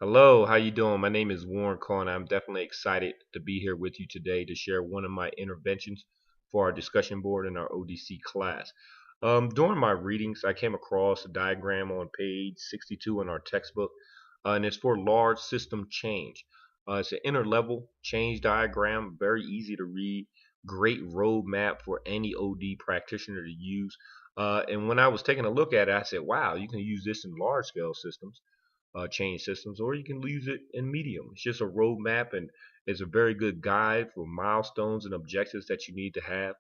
Hello, how you doing? My name is Warren Cohen. I'm definitely excited to be here with you today to share one of my interventions for our discussion board in our ODC class. During my readings, I came across a diagram on page 62 in our textbook, and it's for large system change. It's an interlevel change diagram, very easy to read, great roadmap for any OD practitioner to use. And when I was taking a look at it, I said, wow, you can use this in large scale systems change systems, or you can use it in medium. It's just a roadmap, and it's a very good guide for milestones and objectives that you need to have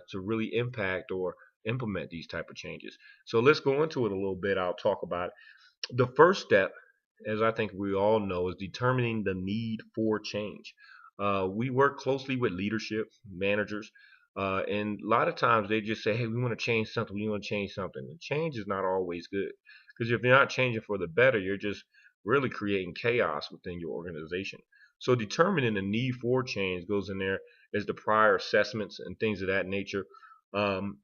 to really impact or implement these type of changes. So let's go into it a little bit. I'll talk about it. The first step, as I think we all know, is determining the need for change. We work closely with leadership, managers, and a lot of times they just say, hey, we want to change something, we want to change something. And change is not always good. Because if you're not changing for the better, you're just really creating chaos within your organization. So determining the need for change goes in there as the prior assessments and things of that nature, um,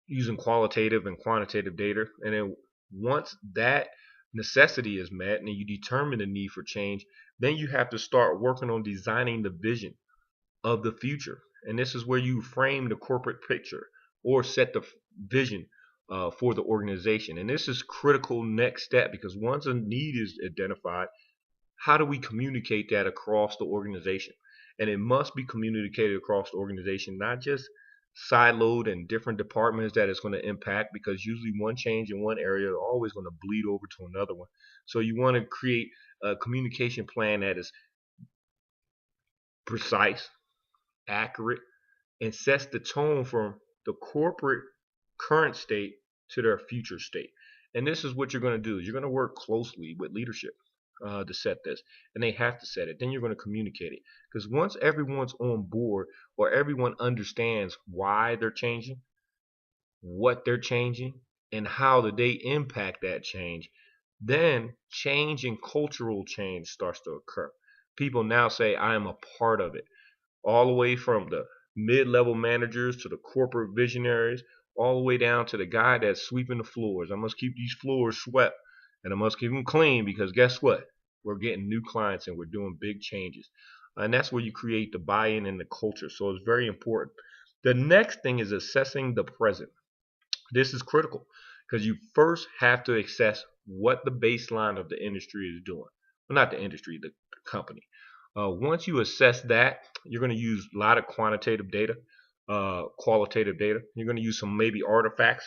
using qualitative and quantitative data. And then once that necessity is met and you determine the need for change, then you have to start working on designing the vision of the future. And this is where you frame the corporate picture or set the vision for the organization. And this is critical next step because once a need is identified, how do we communicate that across the organization? And it must be communicated across the organization, not just siloed in different departments that it's going to impact, because usually one change in one area is always going to bleed over to another one. So you want to create a communication plan that is precise, accurate, and sets the tone from the corporate current state to their future state. And this is what you're going to do. Is you're going to work closely with leadership to set this, and they have to set it. Then you're going to communicate it, because once everyone's on board or everyone understands why they're changing, what they're changing, and how do they impact that change, then change and cultural change starts to occur. People now say, I am a part of it, all the way from the mid-level managers to the corporate visionaries, all the way down to the guy that's sweeping the floors. I must keep these floors swept, and I must keep them clean, because guess what? We're getting new clients and we're doing big changes. And that's where you create the buy-in and the culture. So it's very important. The next thing is assessing the present. This is critical because you first have to assess what the baseline of the industry is doing. Well, not the industry, the company. Once you assess that, you're going to use a lot of quantitative data, qualitative data. You're going to use some maybe artifacts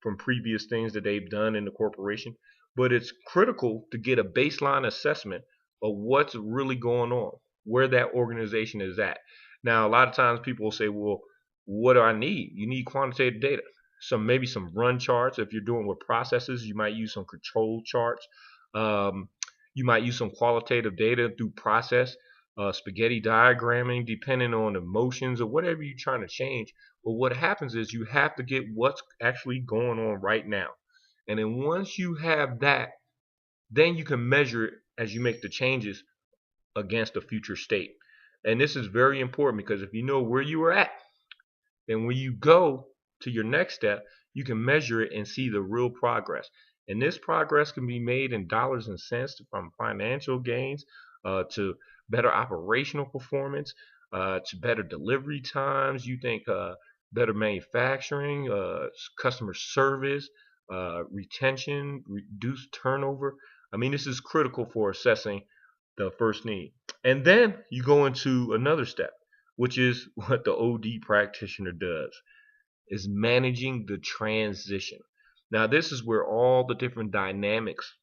from previous things that they've done in the corporation. But it's critical to get a baseline assessment of what's really going on, where that organization is at. Now, a lot of times people will say, well, what do I need? You need quantitative data. Maybe some run charts. If you're doing with processes, you might use some control charts. Um, you might use some qualitative data through process, spaghetti diagramming, depending on emotions or whatever you're trying to change. But what happens is you have to get what's actually going on right now. And then once you have that, then you can measure it as you make the changes against the future state. And this is very important because if you know where you are at, then when you go to your next step, you can measure it and see the real progress. And this progress can be made in dollars and cents, from financial gains to better operational performance, to better delivery times. You think better manufacturing, customer service, retention, reduced turnover. I mean, this is critical for assessing the first need. And then you go into another step, which is what the OD practitioner does, is managing the transition. Now, this is where all the different dynamics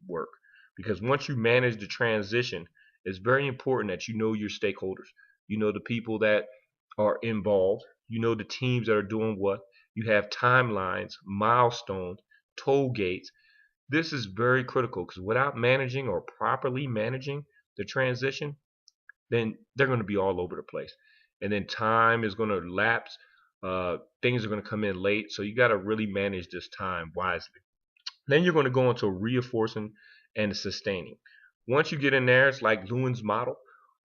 work, because once you manage the transition, it's very important that you know your stakeholders. You know the people that are involved. You know the teams that are doing what. You have timelines, milestones, toll gates. This is very critical because without managing or properly managing the transition, then they're going to be all over the place. And then time is going to lapse. Things are going to come in late. So you got to really manage this time wisely. Then you're going to go into reinforcing and sustaining. Once you get in there, it's like Lewin's model.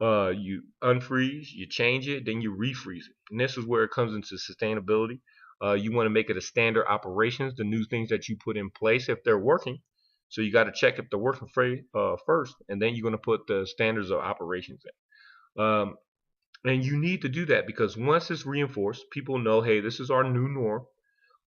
You unfreeze, you change it, then you refreeze it. And this is where it comes into sustainability. You want to make it a standard operations, the new things that you put in place if they're working. So you got to check if they're working first, and then you're going to put the standards of operations in. And you need to do that because once it's reinforced, people know, hey, this is our new norm.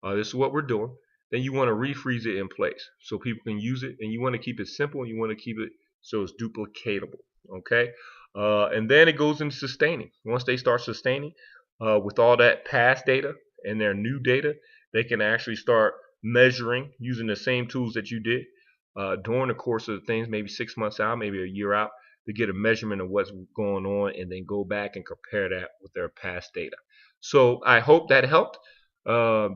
This is what we're doing. Then you want to refreeze it in place so people can use it, and you want to keep it simple, and you want to keep it so it's duplicatable. Okay, and then it goes into sustaining. Once they start sustaining with all that past data and their new data, they can actually start measuring using the same tools that you did during the course of the things, maybe 6 months out, maybe a year out, to get a measurement of what's going on, and then go back and compare that with their past data. So I hope that helped.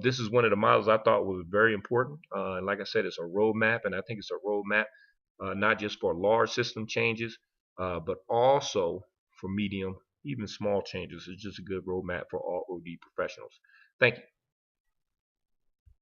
This is one of the models I thought was very important. Like I said, it's a roadmap, and I think it's a roadmap not just for large system changes, but also for medium, even small changes. It's just a good roadmap for all OD professionals. Thank you.